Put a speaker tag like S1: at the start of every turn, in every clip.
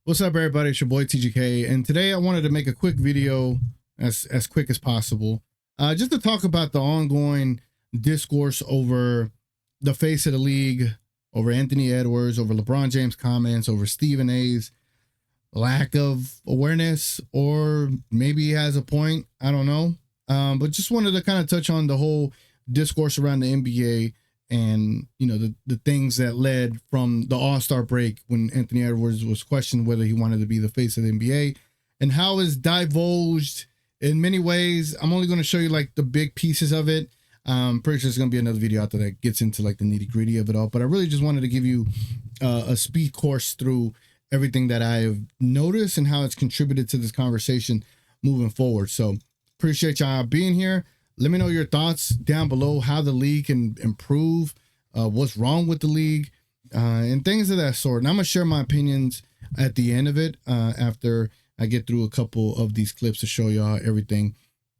S1: What's up, everybody? It's your boy TGK, and today I wanted to make a quick video, as quick as possible, just to talk about the ongoing discourse over the face of the league, over Anthony Edwards, over LeBron James' comments, over Stephen A's lack of awareness, or maybe he has a point. I don't know, but just wanted to kind of touch on the whole discourse around the NBA. And the things that led from the All-Star break when Anthony Edwards was questioned whether he wanted to be the face of the NBA, and how it's divulged in many ways. I'm only going to show you like the big pieces of it. Pretty sure there's going to be another video out there that gets into like the nitty-gritty of it all, but I really just wanted to give you a speed course through everything that I have noticed and how it's contributed to this conversation moving forward. So appreciate y'all being here. Let me know your thoughts down below, how the league can improve, what's wrong with the league, and things of that sort. And I'm going to share my opinions at the end of it after I get through a couple of these clips to show y'all everything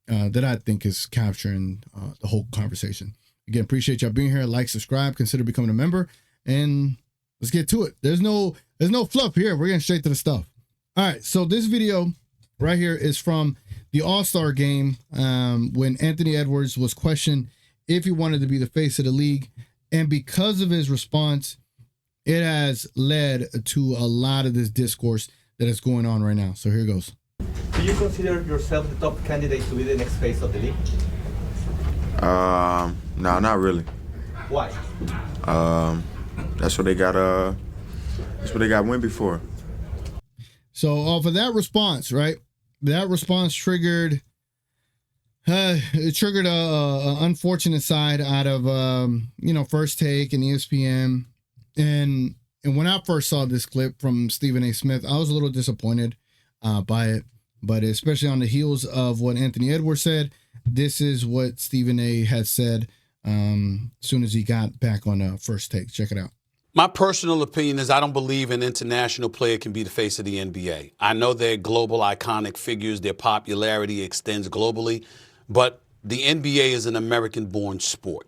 S1: that I think is capturing the whole conversation. Again, appreciate y'all being here. Like, subscribe, consider becoming a member, and let's get to it. There's no fluff here. We're getting straight to the stuff. All right, so this video right here is from the All-Star game when Anthony Edwards was questioned if he wanted to be the face of the league. And because of his response, it has led to a lot of this discourse that is going on right now. So here goes.
S2: Do you consider yourself the top candidate to be the next face of the league?
S3: No, not really.
S2: Why?
S3: That's what they got win before.
S1: So off of that response, right? That response triggered a unfortunate side out of First Take and ESPN. And when I first saw this clip from Stephen A. Smith, I was a little disappointed by it. But especially on the heels of what Anthony Edwards said, this is what Stephen A. had said as soon as he got back on First Take. Check it out.
S4: My personal opinion is I don't believe an international player can be the face of the NBA. I know they're global iconic figures. Their popularity extends globally. But the NBA is an American-born sport.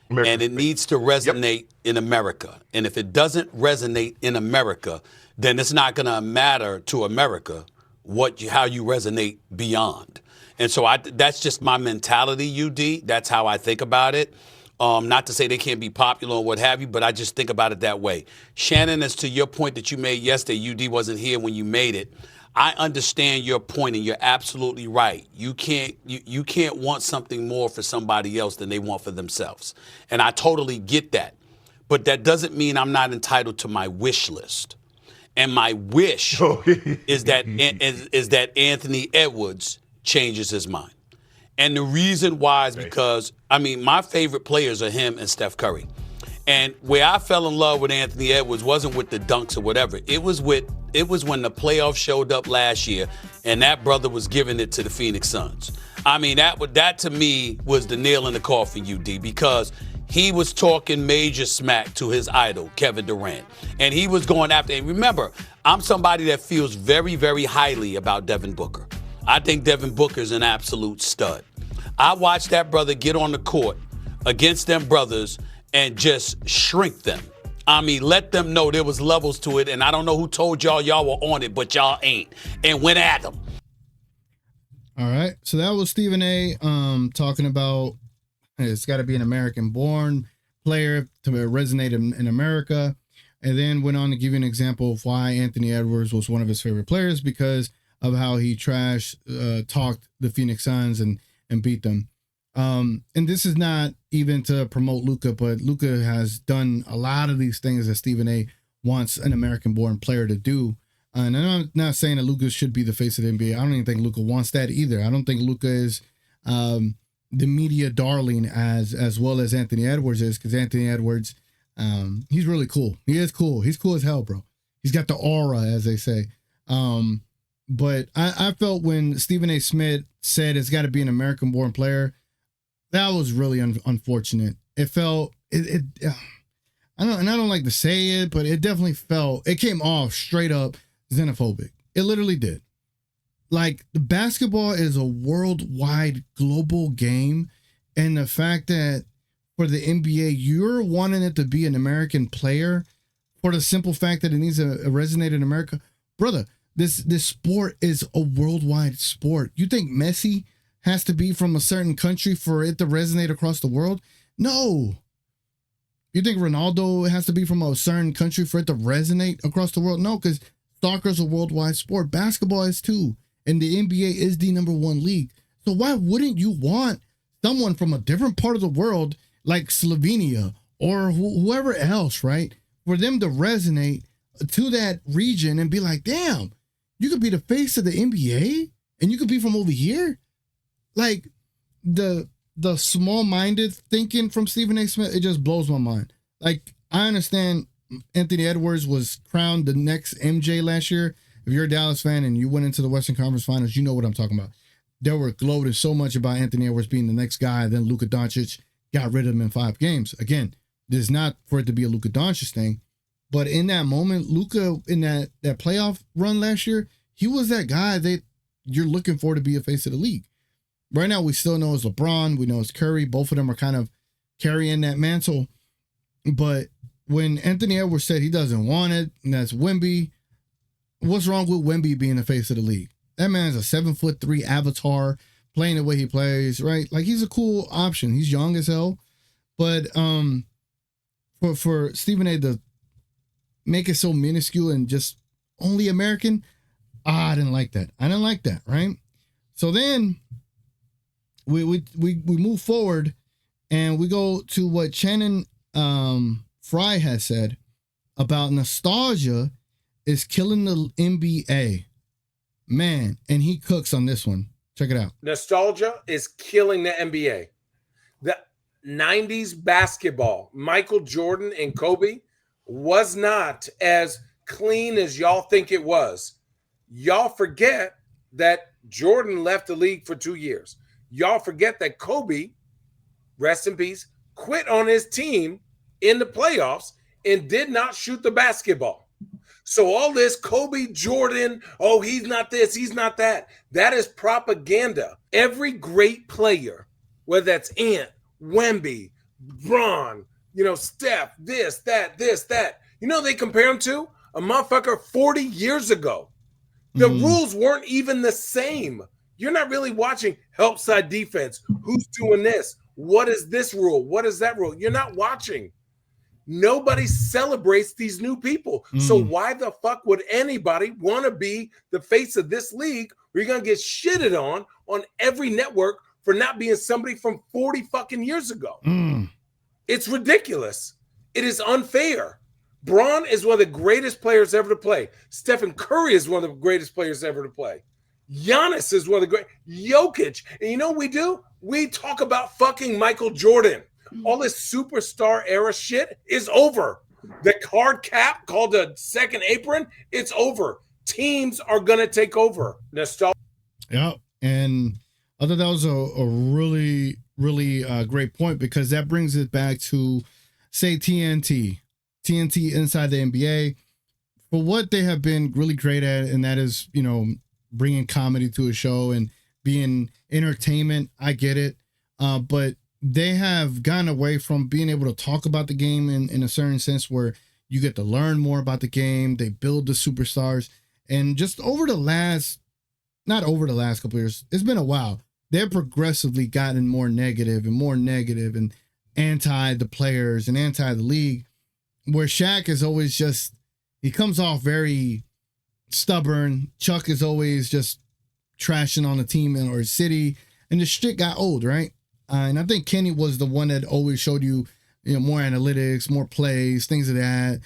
S4: And it needs to resonate in America. And if it doesn't resonate in America, then it's not going to matter to America how you resonate beyond. And so that's just my mentality, UD. That's how I think about it. Not to say they can't be popular or what have you, but I just think about it that way. Shannon, as to your point that you made yesterday, UD wasn't here when you made it. I understand your point, and you're absolutely right. You can't want something more for somebody else than they want for themselves. And I totally get that. But that doesn't mean I'm not entitled to my wish list. And my wish is that Anthony Edwards changes his mind. And the reason why is because, my favorite players are him and Steph Curry. And where I fell in love with Anthony Edwards wasn't with the dunks or whatever. It was when the playoffs showed up last year and that brother was giving it to the Phoenix Suns. That to me was the nail in the coffin, UD, because he was talking major smack to his idol, Kevin Durant. And he was going after, and remember, I'm somebody that feels very, very highly about Devin Booker. I think Devin Booker's an absolute stud. I watched that brother get on the court against them brothers and just shrink them. Let them know there was levels to it, and I don't know who told y'all were on it, but y'all ain't, and went at them.
S1: All right, so that was Stephen A. Talking about it's got to be an American-born player to resonate in America, and then went on to give you an example of why Anthony Edwards was one of his favorite players, because of how he talked the Phoenix Suns and beat them. And this is not even to promote Luka, but Luka has done a lot of these things that Stephen A. wants an American-born player to do. And I'm not saying that Luka should be the face of the NBA. I don't even think Luka wants that either. I don't think Luka is the media darling as well as Anthony Edwards is, because Anthony Edwards, he's really cool. He is cool. He's cool as hell, bro. He's got the aura, as they say. But I felt when Stephen A. Smith said it's got to be an American-born player, that was really unfortunate. It felt I don't like to say it, but it definitely it came off straight up xenophobic. It literally did. Like, the basketball is a worldwide global game, and the fact that for the NBA you're wanting it to be an American player for the simple fact that it needs to resonate in America. brother, this sport is a worldwide sport. You think Messi has to be from a certain country for it to resonate across the world? No. You think Ronaldo has to be from a certain country for it to resonate across the world? No, because soccer's a worldwide sport. Basketball is too. And the NBA is the #1 league. So why wouldn't you want someone from a different part of the world like Slovenia or whoever else, right? For them to resonate to that region and be like, damn, you could be the face of the NBA and you could be from over here. Like the small-minded thinking from Stephen A. Smith, it just blows my mind. Like, I understand Anthony Edwards was crowned the next MJ last year. If you're a Dallas fan and you went into the Western Conference Finals, you know what I'm talking about. They were gloated so much about Anthony Edwards being the next guy. Then Luka Doncic got rid of him in 5 games. Again, this is not for it to be a Luka Doncic thing. But in that moment, Luka, in that playoff run last year, he was that guy that you're looking for to be a face of the league. Right now, we still know it's LeBron. We know it's Curry. Both of them are kind of carrying that mantle. But when Anthony Edwards said he doesn't want it, and that's Wemby, what's wrong with Wemby being the face of the league? That man's a 7'3" avatar playing the way he plays, right? Like, he's a cool option. He's young as hell. But for Stephen A. to make it so minuscule and just only American, I didn't like that. Right? So then we move forward and we go to what Channing Frye has said about nostalgia is killing the NBA. Man, and he cooks on this one. Check it out.
S5: Nostalgia is killing the NBA. The 90s basketball, Michael Jordan and Kobe, was not as clean as y'all think it was. Y'all forget that Jordan left the league for 2 years. Y'all forget that Kobe, rest in peace, quit on his team in the playoffs and did not shoot the basketball. So all this Kobe, Jordan, oh, he's not this, he's not that. That is propaganda. Every great player, whether that's Ant, Wemby, Bron, Steph, this, that. They compare him to a motherfucker 40 years ago. The rules weren't even the same. You're not really watching help side defense. Who's doing this? What is this rule? What is that rule? You're not watching. Nobody celebrates these new people. So why the fuck would anybody want to be the face of this league where you're going to get shitted on every network for not being somebody from 40 fucking years ago? It's ridiculous. It is unfair. Bron is one of the greatest players ever to play. Stephen Curry is one of the greatest players ever to play. Giannis is one of the great. Jokic. And you know what we do? We talk about fucking Michael Jordan. All this superstar era shit is over. The card cap called a second apron, it's over. Teams are going to take over. Nostalgia.
S1: Yeah. And I thought that was a really, really great point, because that brings it back to, say, TNT inside the NBA, for what they have been really great at, and that is, bringing comedy to a show and being entertainment. I get it. But they have gotten away from being able to talk about the game in a certain sense where you get to learn more about the game. They build the superstars. And just not over the last couple of years, it's been a while. They've progressively gotten more negative and anti the players and anti the league, where Shaq is always just, he comes off very stubborn. Chuck is always just trashing on the team or his city, and the shit got old, right? And I think Kenny was the one that always showed you, more analytics, more plays, things of that,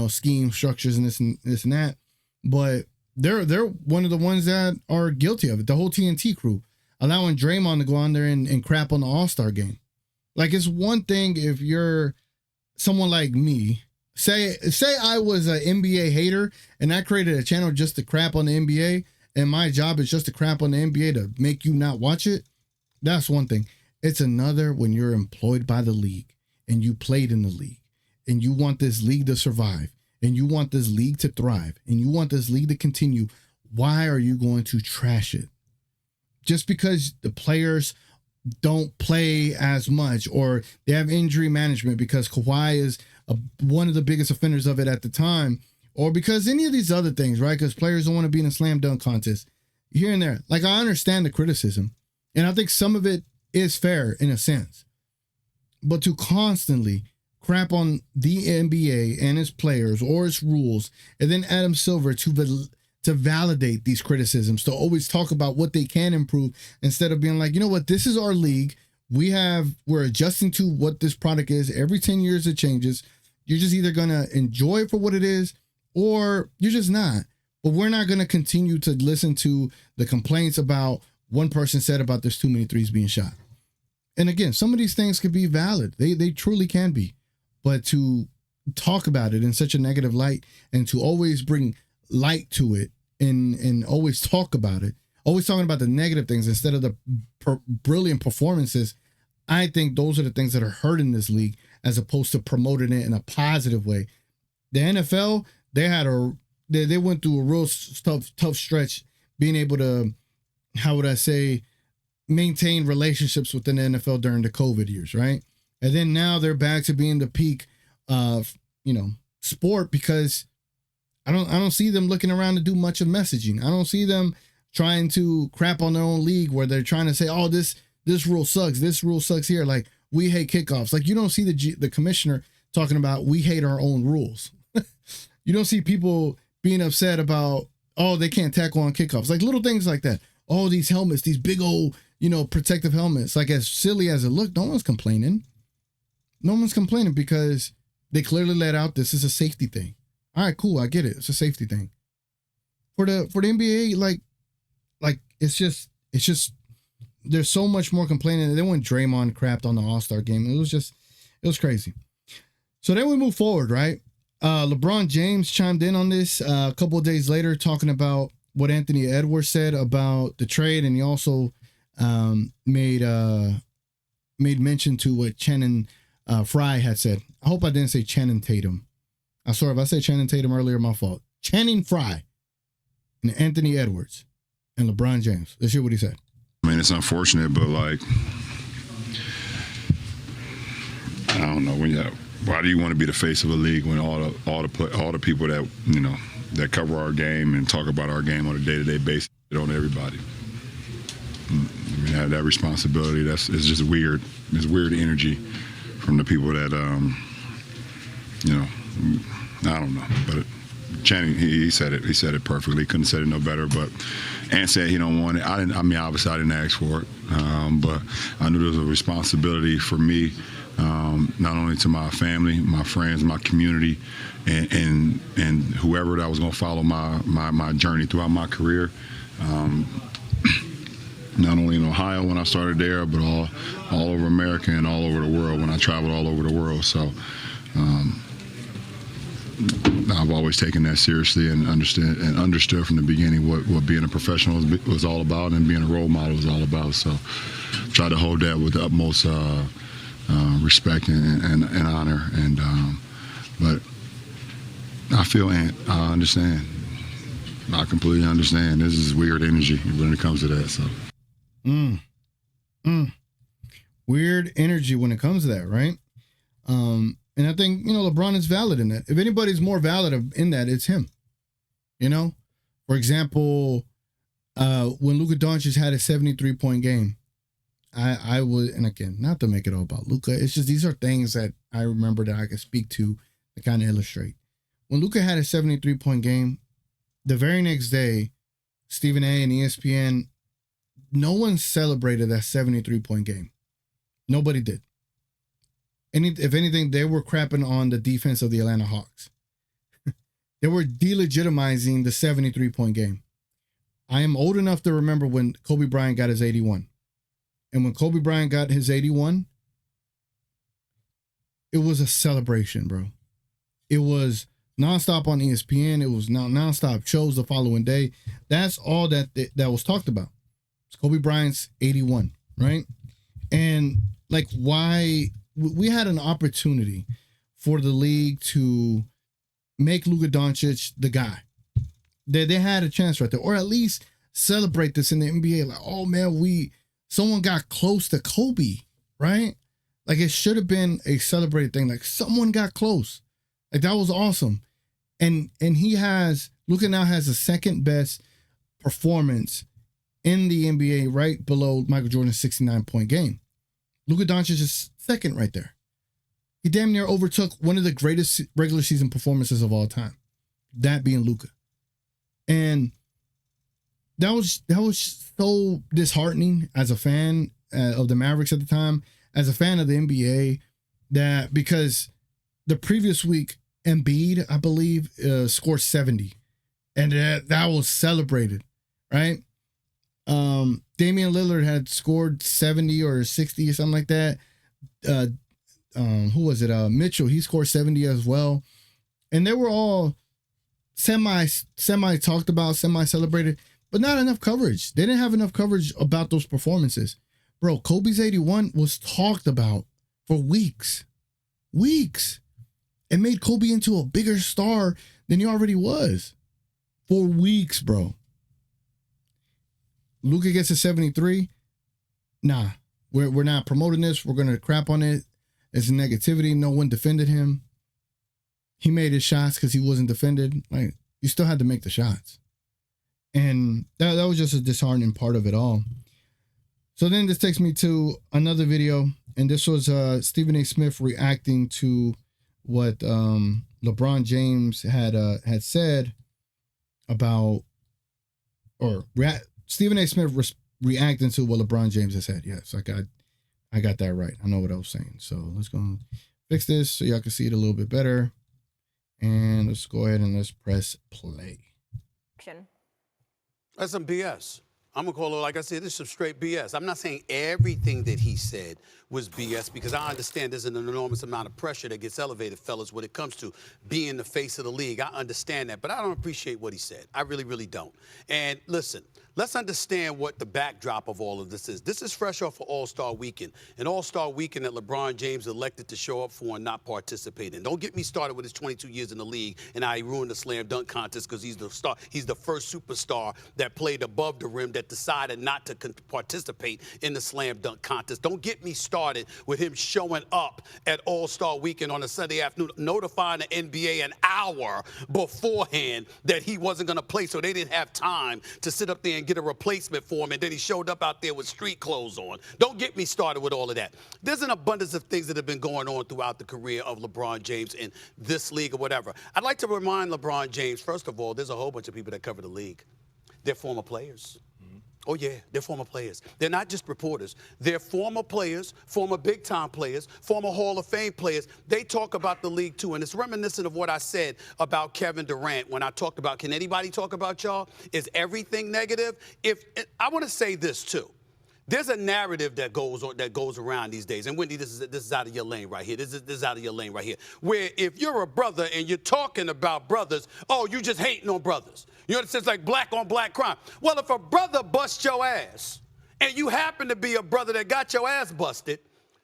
S1: scheme structures and this and that. But they're one of the ones that are guilty of it. The whole TNT crew, allowing Draymond to go on there and crap on the All-Star game. Like, it's one thing if you're someone like me, say I was an NBA hater and I created a channel just to crap on the NBA, and my job is just to crap on the NBA to make you not watch it. That's one thing. It's another when you're employed by the league and you played in the league and you want this league to survive and you want this league to thrive and you want this league to continue. Why are you going to trash it? Just because the players don't play as much or they have injury management, because Kawhi is one of the biggest offenders of it at the time, or because any of these other things, right? Because players don't want to be in a slam dunk contest here and there. Like, I understand the criticism, and I think some of it is fair in a sense. But to constantly crap on the NBA and its players or its rules, and then Adam Silver to validate these criticisms, to always talk about what they can improve instead of being like, you know what, this is our league. We're adjusting to what this product is. Every 10 years it changes. You're just either going to enjoy it for what it is, or you're just not. But we're not going to continue to listen to the complaints about one person said about there's too many threes being shot. And again, some of these things could be valid. They truly can be. But to talk about it in such a negative light and to always bring light to it and always talk about it, always talking about the negative things instead of the brilliant performances, I think those are the things that are hurting this league as opposed to promoting it in a positive way. The NFL, they went through a real tough stretch being able to, how would I say, maintain relationships within the NFL during the COVID years, right? And then now they're back to being the peak of, sport, because I don't see them looking around to do much of messaging. I don't see them trying to crap on their own league where they're trying to say, oh, this rule sucks. This rule sucks here. Like, we hate kickoffs. Like, you don't see the commissioner talking about we hate our own rules. You don't see people being upset about, oh, they can't tackle on kickoffs. Like, little things like that. Oh, these helmets, these big old, protective helmets. Like, as silly as it looked, no one's complaining. No one's complaining because they clearly let out this is a safety thing. All right, cool. I get it. It's a safety thing. For the NBA, like it's just there's so much more complaining. Then when Draymond crapped on the All-Star game, it was crazy. So then we move forward, right? LeBron James chimed in on this a couple of days later, talking about what Anthony Edwards said about the trade, and he also made mention to what Channing Frye had said. I hope I didn't say Channing Tatum. I'm sorry if I said Channing Tatum earlier, my fault. Channing Frye and Anthony Edwards and LeBron James. Let's hear what he said.
S6: I mean, it's unfortunate, but I don't know. Why do you want to be the face of a league when all the people that that cover our game and talk about our game on a day-to-day basis on everybody? I mean, that responsibility. It's just weird. It's weird energy from the people that I don't know, but Channing, he said it. He said it perfectly. He couldn't have said it no better. But Ant said he don't want it. Obviously I didn't ask for it, but I knew there was a responsibility for me, not only to my family, my friends, my community, and whoever that was going to follow my journey throughout my career. Not only in Ohio when I started there, but all over America and all over the world when I traveled all over the world. So I've always taken that seriously and understood from the beginning what being a professional was all about and being a role model was all about. So try to hold that with the utmost respect and honor. And but I feel I understand. I completely understand. This is weird energy when it comes to that. So.
S1: Weird energy when it comes to that, right? And I think, LeBron is valid in that. If anybody's more valid in that, it's him. For example, when Luka Doncic had a 73-point game, I would, and again, not to make it all about Luka, it's just these are things that I remember that I could speak to kind of illustrate. When Luka had a 73-point game, the very next day, Stephen A. and ESPN, no one celebrated that 73-point game. Nobody did. If anything, they were crapping on the defense of the Atlanta Hawks. They were delegitimizing the 73-point game. I am old enough to remember when Kobe Bryant got his 81. And when Kobe Bryant got his 81, it was a celebration, bro. It was nonstop on ESPN. It was nonstop shows the following day. That's all that was talked about. It's Kobe Bryant's 81, right? And why we had an opportunity for the league to make Luka Doncic the guy. They had a chance right there, or at least celebrate this in the NBA. Like, oh man, someone got close to Kobe, right? Like, it should have been a celebrated thing. Like, someone got close. Like, that was awesome. And Luka now has the second best performance in the NBA, right below Michael Jordan's 69-point game. Luka Doncic is second right there. He damn near overtook one of the greatest regular season performances of all time, that being Luka. And that was so disheartening as a fan of the Mavericks at the time, as a fan of the NBA, that because the previous week, Embiid, I believe, scored 70. And that was celebrated, right? Damian Lillard had scored 70 or 60 or something like that. Who was it? Mitchell, he scored 70 as well. And they were all semi talked about, semi celebrated, but not enough coverage. They didn't have enough coverage about those performances. Bro, Kobe's 81 was talked about for weeks. It made Kobe into a bigger star than he already was. For weeks, bro. Luka gets a 73. Nah, we're not promoting this. We're going to crap on it. It's negativity. No one defended him. He made his shots because he wasn't defended. Like, you still had to make the shots. And that was just a disheartening part of it all. So then this takes me to another video. And this was Stephen A. Smith reacting to what LeBron James had said about, Stephen A. Smith reacting to what LeBron James has said. Yes, I got that right. I know what I was saying. So let's go and fix this so y'all can see it a little bit better. And let's go ahead and let's press play.
S4: That's some BS. I'm going to call it, like I said, this is some straight BS. I'm not saying everything that he said was BS, because I understand there's an enormous amount of pressure that gets elevated, fellas, when it comes to being the face of the league. I understand that, but I don't appreciate what he said. I really, really don't. And listen, let's understand what the backdrop of all of this is. This is fresh off of All-Star Weekend, an All-Star Weekend that LeBron James elected to show up for and not participate in. Don't get me started with his 22 years in the league and how he ruined the slam dunk contest because he's the star. He's the first superstar that played above the rim that decided not to participate in the slam dunk contest. Don't get me started with him showing up at All-Star Weekend on a Sunday afternoon, notifying the NBA an hour beforehand that he wasn't going to play, so they didn't have time to sit up there and get a replacement for him, and then he showed up out there with street clothes on. Don't get me started with all of that. There's an abundance of things that have been going on throughout the career of LeBron James in this league or whatever. I'd like to remind LeBron James, first of all, there's a whole bunch of people that cover the league. They're former players. Oh, yeah, they're former players. They're not just reporters. They're former players, former big-time players, former Hall of Fame players. They talk about the league, too, and it's reminiscent of what I said about Kevin Durant when I talked about, can anybody talk about y'all? Is everything negative? I want to say this, too. There's a narrative that goes around these days, and Wendy, this is out of your lane right here. This is out of your lane right here. Where if you're a brother and you're talking about brothers, oh, you just hating on brothers. You know what it says, like black on black crime. Well, if a brother busts your ass, and you happen to be a brother that got your ass busted,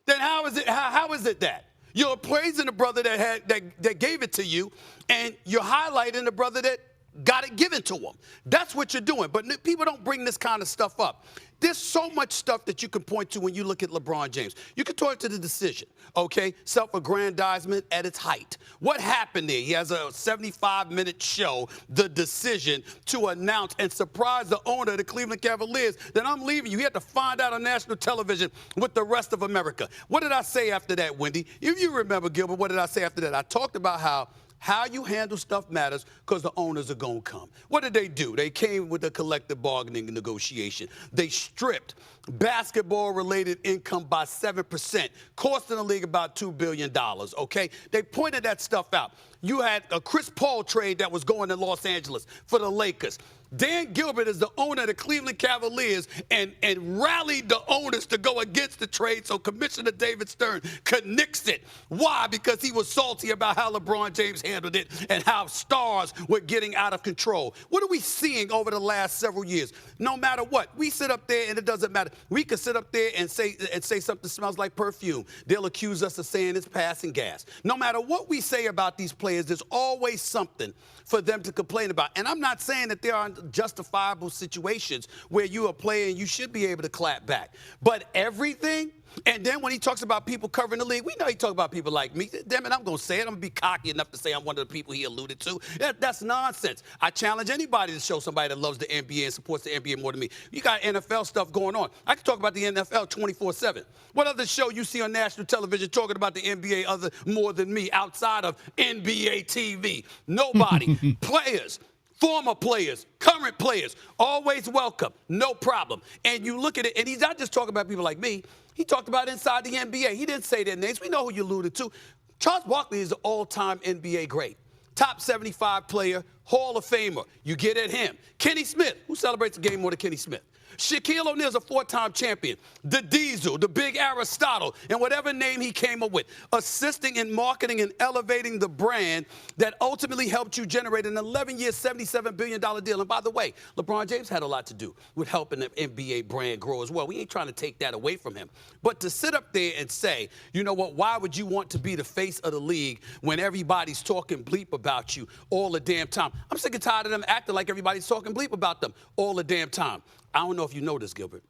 S4: then how is it that you're praising the brother that gave it to you, and you're highlighting the brother that got it given to him? That's what you're doing. But people don't bring this kind of stuff up. There's so much stuff that you can point to when you look at LeBron James. You can talk to the decision, okay? Self-aggrandizement at its height. What happened there? He has a 75-minute show, The Decision, to announce and surprise the owner of the Cleveland Cavaliers that I'm leaving you. He had to find out on national television with the rest of America. What did I say after that, Wendy? If you remember, Gilbert, what did I say after that? I talked about how you handle stuff matters because the owners are going to come. What did they do? They came with a collective bargaining negotiation. They stripped basketball-related income by 7%, costing the league about $2 billion, okay? They pointed that stuff out. You had a Chris Paul trade that was going to Los Angeles for the Lakers. Dan Gilbert is the owner of the Cleveland Cavaliers and rallied the owners to go against the trade, so Commissioner David Stern could nix it. Why? Because he was salty about how LeBron James handled it and how stars were getting out of control. What are we seeing over the last several years? No matter what, we sit up there and it doesn't matter. We can sit up there and say something smells like perfume. They'll accuse us of saying it's passing gas. No matter what we say about these players, there's always something for them to complain about. And I'm not saying that there aren't justifiable situations where you are playing, you should be able to clap back. But everything, and then when he talks about people covering the league, we know he talks about people like me. Damn it, I'm going to say it. I'm going to be cocky enough to say I'm one of the people he alluded to. That's nonsense. I challenge anybody to show somebody that loves the NBA and supports the NBA more than me. You got NFL stuff going on. I can talk about the NFL 24/7. What other show you see on national television talking about the NBA more than me outside of NBA TV? Nobody. Players. Former players, current players, always welcome, no problem. And you look at it, and he's not just talking about people like me. He talked about inside the NBA. He didn't say their names. We know who you alluded to. Charles Barkley is an all-time NBA great. Top 75 player, Hall of Famer. You get at him. Kenny Smith, who celebrates the game more than Kenny Smith? Shaquille O'Neal's a 4-time champion. The Diesel, the Big Aristotle, and whatever name he came up with, assisting in marketing and elevating the brand that ultimately helped you generate an 11-year, $77 billion deal. And by the way, LeBron James had a lot to do with helping the NBA brand grow as well. We ain't trying to take that away from him. But to sit up there and say, you know what, why would you want to be the face of the league when everybody's talking bleep about you all the damn time? I'm sick and tired of them acting like everybody's talking bleep about them all the damn time. I don't know if you know this, Gilbert.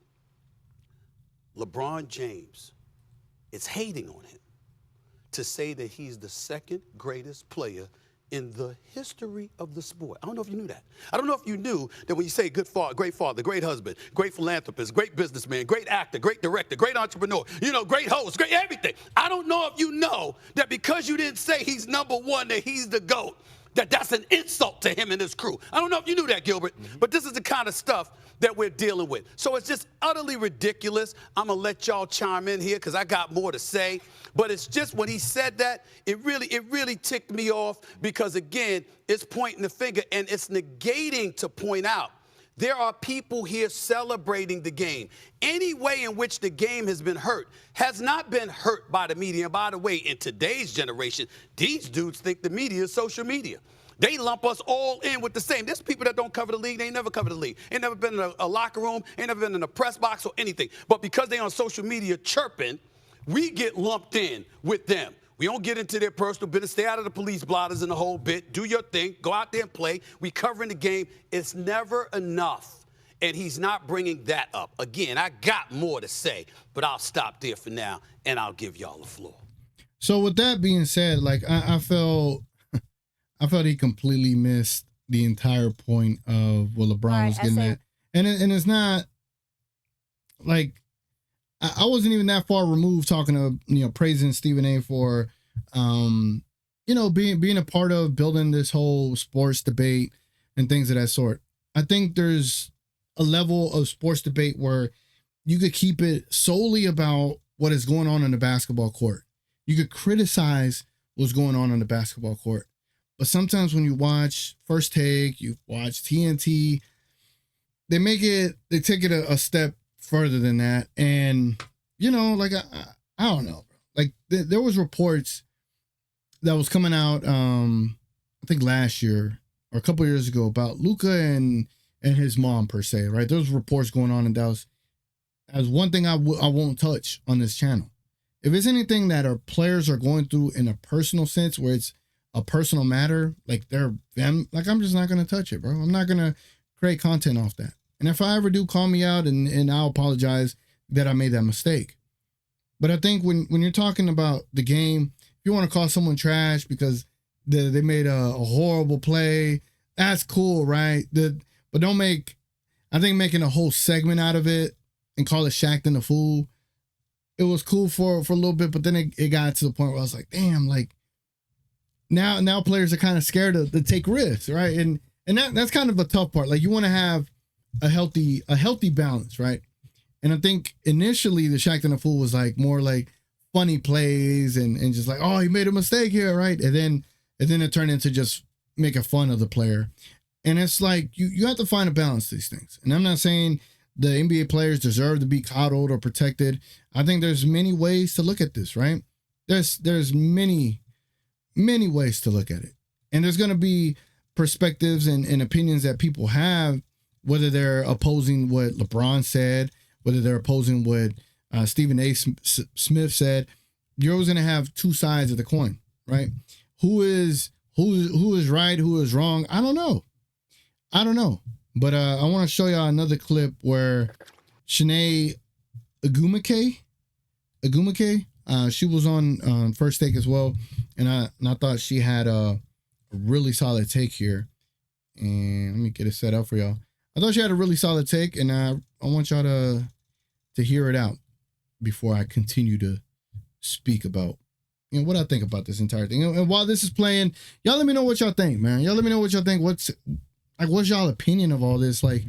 S4: LeBron James is hating on him to say that he's the second greatest player in the history of the sport. I don't know if you knew that. I don't know if you knew that when you say great father, great husband, great philanthropist, great businessman, great actor, great director, great entrepreneur, great host, great everything. I don't know if you know that because you didn't say he's number one, that he's the GOAT, that's an insult to him and his crew. I don't know if you knew that, Gilbert, but this is the kind of stuff that we're dealing with. So it's just utterly ridiculous. I'm going to let y'all chime in here because I got more to say. But it's just when he said that, it really ticked me off because, again, it's pointing the finger and it's negating to point out there are people here celebrating the game. Any way in which the game has been hurt has not been hurt by the media. And by the way, in today's generation, these dudes think the media is social media. They lump us all in with the same. There's people that don't cover the league. They ain't never covered the league. Ain't never been in a locker room. Ain't never been in a press box or anything. But because they on social media chirping, we get lumped in with them. We don't get into their personal business. Stay out of the police blotters and the whole bit. Do your thing. Go out there and play. We covering the game. It's never enough. And he's not bringing that up. Again, I got more to say, but I'll stop there for now, and I'll give y'all the floor.
S1: So with that being said, like I felt he completely missed the entire point of what LeBron was getting at. And it's not like I wasn't even that far removed talking to, praising Stephen A for, being a part of building this whole sports debate and things of that sort. I think there's a level of sports debate where you could keep it solely about what is going on the basketball court. You could criticize what's going on the basketball court. But sometimes when you watch First Take, you watch TNT, they take it a step further than that. And, I don't know. Like there was reports that was coming out, I think last year or a couple of years ago about Luka and his mom per se, right? There was reports going on in Dallas. As one thing I won't touch on this channel. If it's anything that our players are going through in a personal sense where it's a personal matter, like I'm just not going to touch it, bro. I'm not going to create content off that. And if I ever do, call me out and I'll apologize that I made that mistake. But I think when you're talking about the game, if you want to call someone trash because they made a horrible play, that's cool, right? But don't making a whole segment out of it and call it Shaqtin' a Fool. It was cool for a little bit, but then it got to the point where I was like, damn, like now players are kind of scared to take risks, right? And that's kind of a tough part. Like you want to have a healthy balance, right? And I think initially the Shaqtin' a Fool was like more like funny plays and just like, oh, he made a mistake here, right? And then it turned into just making fun of the player. And it's like you have to find a balance to these things. And I'm not saying the NBA players deserve to be coddled or protected. I think there's many ways to look at this, right? There's many ways to look at it. And there's going to be perspectives and opinions that people have, whether they're opposing what LeBron said, whether they're opposing what Stephen A. Smith said. You're always going to have two sides of the coin, right? Who is right? Who is wrong? I don't know. But I want to show y'all another clip where Chiney Ogwumike, she was on First Take as well, and I thought she had a really solid take here. And let me get it set up for y'all. I thought she had a really solid take, and I want y'all to hear it out before I continue to speak about what I think about this entire thing. And while this is playing, y'all let me know what y'all think, man. Y'all let me know what y'all think. What's y'all opinion of all this? Like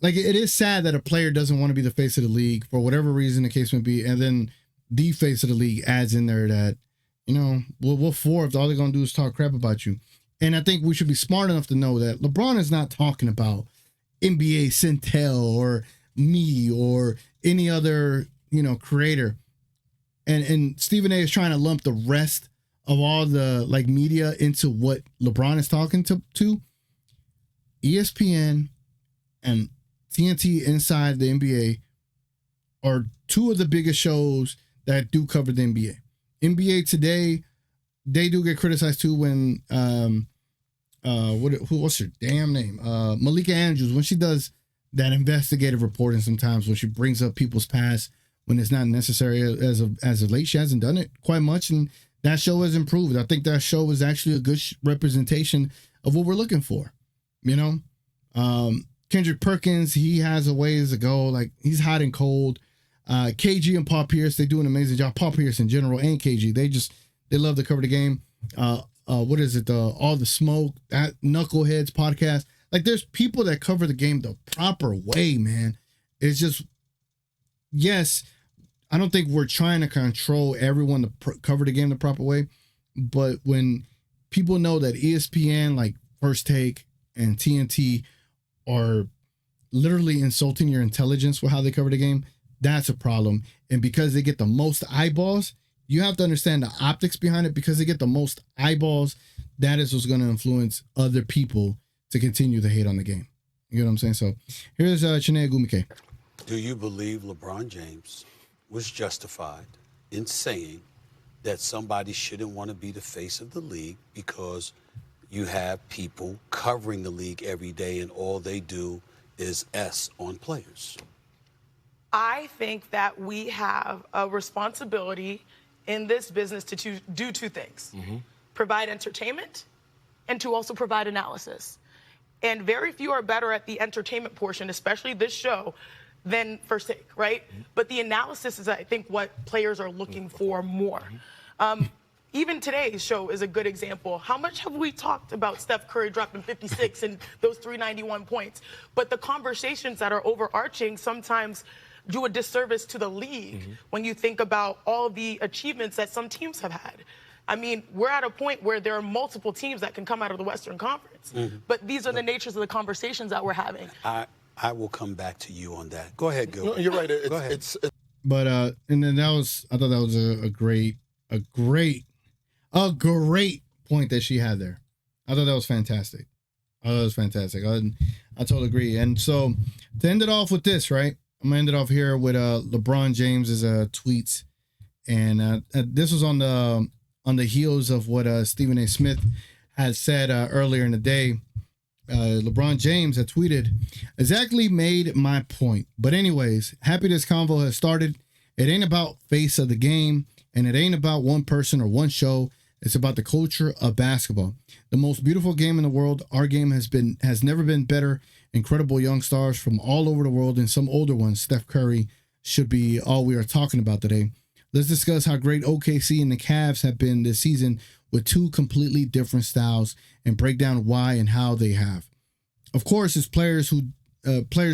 S1: it is sad that a player doesn't want to be the face of the league for whatever reason the case may be, and then the face of the league adds in there that, what for if all they're gonna do is talk crap about you. And I think we should be smart enough to know that LeBron is not talking about NBA Centel or me or any other, creator. And Stephen A is trying to lump the rest of all the media into what LeBron is talking to. ESPN and TNT Inside the NBA are two of the biggest shows that do cover the NBA. NBA Today, they do get criticized too when what's her damn name? Malika Andrews, when she does that investigative reporting sometimes, when she brings up people's past when it's not necessary as of late. She hasn't done it quite much, and that show has improved. I think that show is actually a good representation of what we're looking for. Kendrick Perkins, he has a ways to go. Like, he's hot and cold. KG and Paul Pierce, they do an amazing job. Paul Pierce in general and KG, they love to cover the game. What is it? All the Smoke, that Knuckleheads podcast. Like, there's people that cover the game the proper way, man. It's just, yes, I don't think we're trying to control everyone to cover the game the proper way. But when people know that ESPN, like First Take and TNT, are literally insulting your intelligence with how they cover the game, that's a problem. And because they get the most eyeballs, you have to understand the optics behind it. Because they get the most eyeballs, that is what's going to influence other people to continue to hate on the game. You know what I'm saying? So here's Chiney Ogwumike.
S4: Do you believe LeBron James was justified in saying that somebody shouldn't want to be the face of the league because you have people covering the league every day and all they do is S on players?
S7: I think that we have a responsibility in this business to do two things. Provide entertainment and to also provide analysis. And very few are better at the entertainment portion, especially this show, than First Take, right? But the analysis is, I think, what players are looking for more. Even today's show is a good example. How much have we talked about Steph Curry dropping 56 and those 391 points? But the conversations that are overarching sometimes do a disservice to the league when you think about all the achievements that some teams have had. I mean, we're at a point where there are multiple teams that can come out of the Western Conference. But these are the natures of the conversations that we're having.
S4: I will come back to you on that. Go ahead, Gil.
S8: No, you're right.
S4: Go ahead.
S1: But and then I thought that was a great point that she had there. I thought that was fantastic. I totally agree. And so to end it off with this, right? I'm gonna end it off here with LeBron James's tweets, and this was on the heels of what Stephen A. Smith had said earlier in the day. LeBron James had tweeted, "Exactly made my point. But anyways, happy this convo has started. It ain't about face of the game, and it ain't about one person or one show. It's about the culture of basketball. The most beautiful game in the world. Our game has never been better. Incredible young stars from all over the world, and some older ones. Steph Curry should be all we are talking about today. Let's discuss how great OKC and the Cavs have been this season with two completely different styles and break down why and how they have. Of course, as players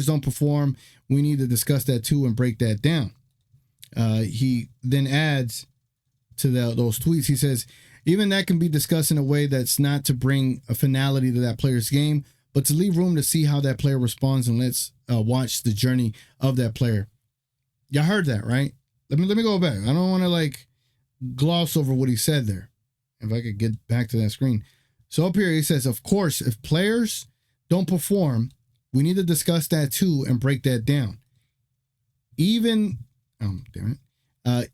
S1: don't perform, we need to discuss that too and break that down." He then adds to those tweets, he says, "Even that can be discussed in a way that's not to bring a finality to that player's game, but to leave room to see how that player responds, and let's watch the journey of that player." Y'all heard that, right? Let me go back. I don't want to gloss over what he said there. If I could get back to that screen. So up here he says, "Of course, if players don't perform, we need to discuss that too and break that down. Even that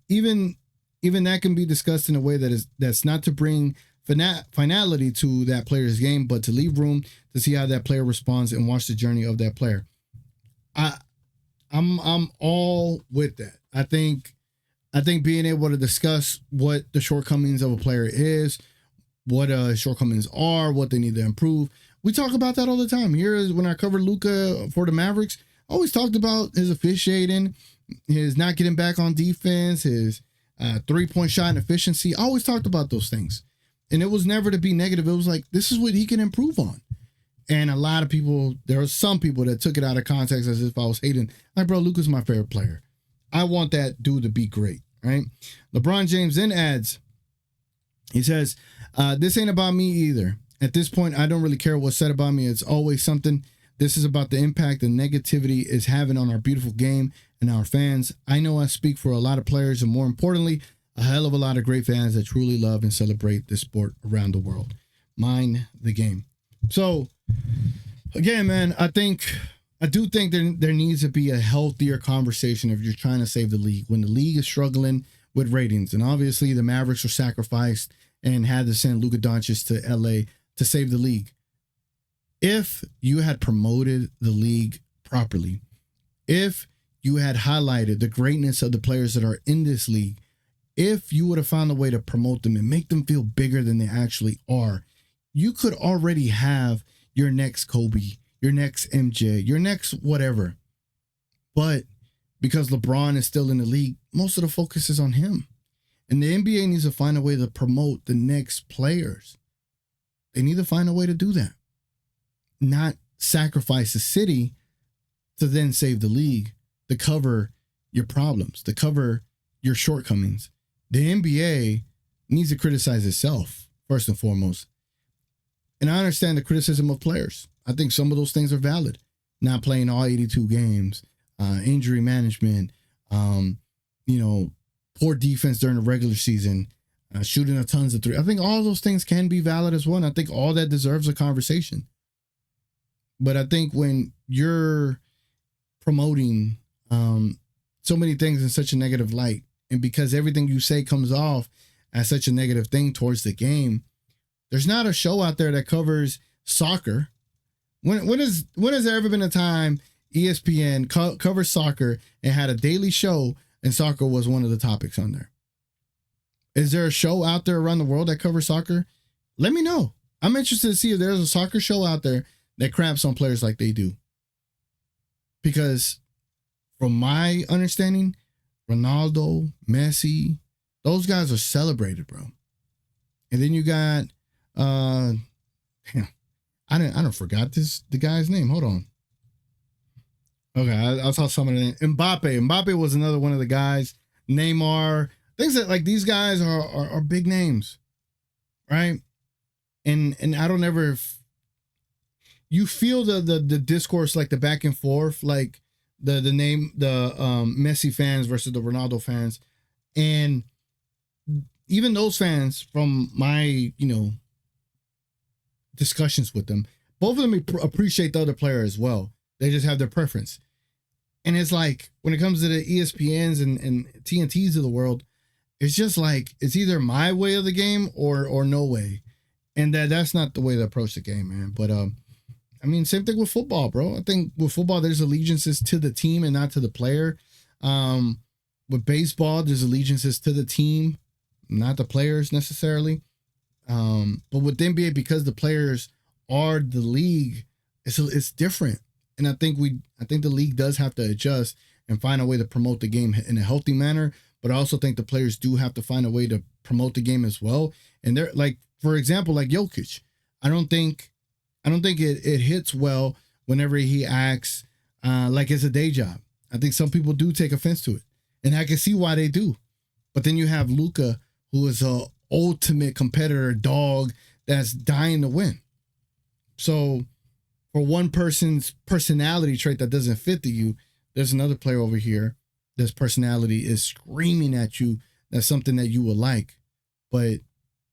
S1: can be discussed in a way that's not to bring finality to that player's game, but to leave room to see how that player responds and watch the journey of that player. I'm all with that. I think being able to discuss what the shortcomings of a player is, what shortcomings are, what they need to improve. We talk about that all the time. Here is when I covered Luka for the Mavericks, I always talked about his officiating, his not getting back on defense, his 3-point shot and efficiency. I always talked about those things. And it was never to be negative. It was like, this is what he can improve on. And a lot of people, there were some people that took it out of context as if I was hating. Like, bro, Luka's my favorite player. I want that dude to be great, right? LeBron James then adds, he says, this ain't about me either. At this point, I don't really care what's said about me. It's always something. This is about the impact the negativity is having on our beautiful game and our fans. I know I speak for a lot of players and, more importantly, a hell of a lot of great fans that truly love and celebrate this sport around the world. Mind the game. So, again, man, I do think there needs to be a healthier conversation if you're trying to save the league. When the league is struggling with ratings, and obviously the Mavericks were sacrificed and had to send Luka Doncic to LA to save the league. If you had promoted the league properly, if you had highlighted the greatness of the players that are in this league, if you would have found a way to promote them and make them feel bigger than they actually are, you could already have your next Kobe, your next MJ, your next whatever. But because LeBron is still in the league, most of the focus is on him. And the NBA needs to find a way to promote the next players. They need to find a way to do that. Not sacrifice the city to then save the league, to cover your problems, to cover your shortcomings. The NBA needs to criticize itself, first and foremost. And I understand the criticism of players. I think some of those things are valid. Not playing all 82 games, injury management, poor defense during the regular season, shooting a tons of threes. I think all those things can be valid as well. And I think all that deserves a conversation. But I think when you're promoting so many things in such a negative light, and because everything you say comes off as such a negative thing towards the game, there's not a show out there that covers soccer. When has there ever been a time ESPN covers soccer and had a daily show and soccer was one of the topics on there? Is there a show out there around the world that covers soccer? Let me know. I'm interested to see if there's a soccer show out there that craps on players like they do. Because from my understanding, Ronaldo, Messi, those guys are celebrated, bro. And then you got I don't forgot the guy's name. Hold on. Okay, I'll tell some of the name. Mbappe was another one of the guys. Neymar, things that like these guys are big names, right? And I don't ever. You feel the discourse, like the back and forth, like the Messi fans versus the Ronaldo fans, and even those fans, from my discussions with them, both of them appreciate the other player as well. They just have their preference. And it's like when it comes to the ESPNs and TNTs of the world, it's just like it's either my way of the game or no way, and that's not the way to approach the game, man. But I mean, same thing with football, bro. I think with football, there's allegiances to the team and not to the player. With baseball, there's allegiances to the team, not the players necessarily. But with the NBA, because the players are the league, it's different. And I think the league does have to adjust and find a way to promote the game in a healthy manner. But I also think the players do have to find a way to promote the game as well. And they're like, for example, like Jokic, I don't think it hits well whenever he acts like it's a day job. I think some people do take offense to it, and I can see why they do. But then you have Luka, who is a ultimate competitor dog that's dying to win. So for one person's personality trait that doesn't fit to you, there's another player over here that's personality is screaming at you. That's something that you will like. But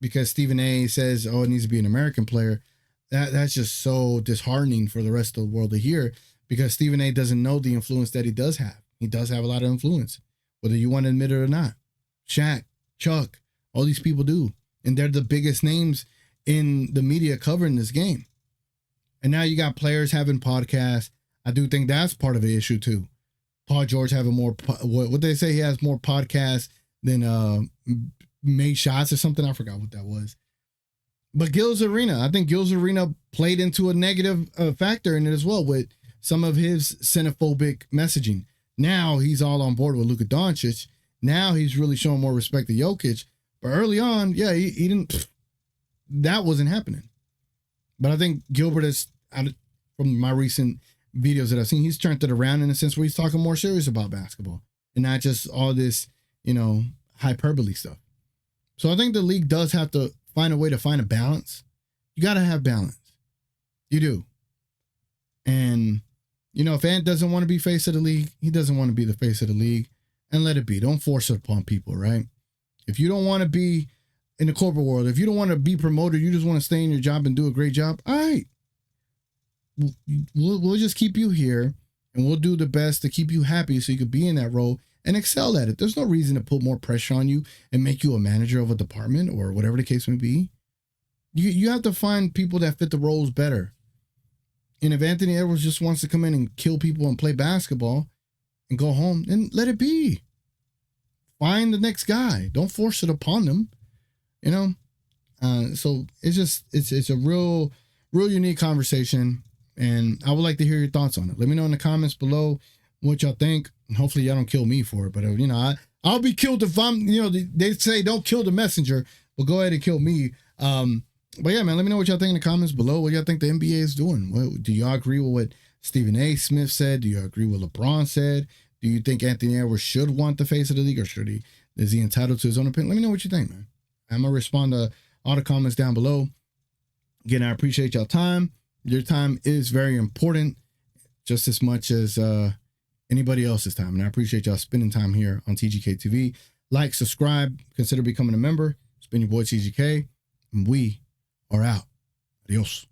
S1: because Stephen A says, oh, it needs to be an American player, that's just so disheartening for the rest of the world to hear, because Stephen A doesn't know the influence that he does have. He does have a lot of influence, whether you want to admit it or not. Shaq, Chuck, all these people do. and they're the biggest names in the media covering this game. And now you got players having podcasts. I do think that's part of the issue too. Paul George having more, what they say, he has more podcasts than made shots or something. I forgot what that was. But Gil's Arena, I think Gil's Arena played into a negative factor in it as well with some of his xenophobic messaging. Now he's all on board with Luka Doncic. Now he's really showing more respect to Jokic. But early on, yeah, he didn't, that wasn't happening. But I think Gilbert is, from my recent videos that I've seen, he's turned it around in a sense where he's talking more serious about basketball and not just all this, hyperbole stuff. So I think the league does have to find a way to find a balance. You got to have balance. You do. And, if Ant doesn't want to be face of the league, he doesn't want to be the face of the league, and let it be. Don't force it upon people, right? If you don't want to be in the corporate world, if you don't want to be promoted, you just want to stay in your job and do a great job, all right. We'll just keep you here, and we'll do the best to keep you happy so you can be in that role and excel at it. There's no reason to put more pressure on you and make you a manager of a department or whatever the case may be. You have to find people that fit the roles better. And if Anthony Edwards just wants to come in and kill people and play basketball and go home, then let it be. Find the next guy. Don't force it upon them. So it's a real unique conversation. And I would like to hear your thoughts on it. Let me know in the comments below what y'all think. Hopefully y'all don't kill me for it, but I'll be killed if I'm, they say don't kill the messenger. Well, go ahead and kill me. But yeah, man, let me know what y'all think in the comments below. What y'all think the NBA is doing? Do y'all agree with what Stephen A. Smith said? Do you agree with LeBron said? Do you think Anthony Edwards should want the face of the league, or is he entitled to his own opinion? Let me know what you think, man. I'm going to respond to all the comments down below. Again, I appreciate y'all time. Your time is very important, just as much as anybody else's time. And I appreciate y'all spending time here on TGK TV. Like, subscribe, consider becoming a member. It's been your boy TGK, and we are out. Adios.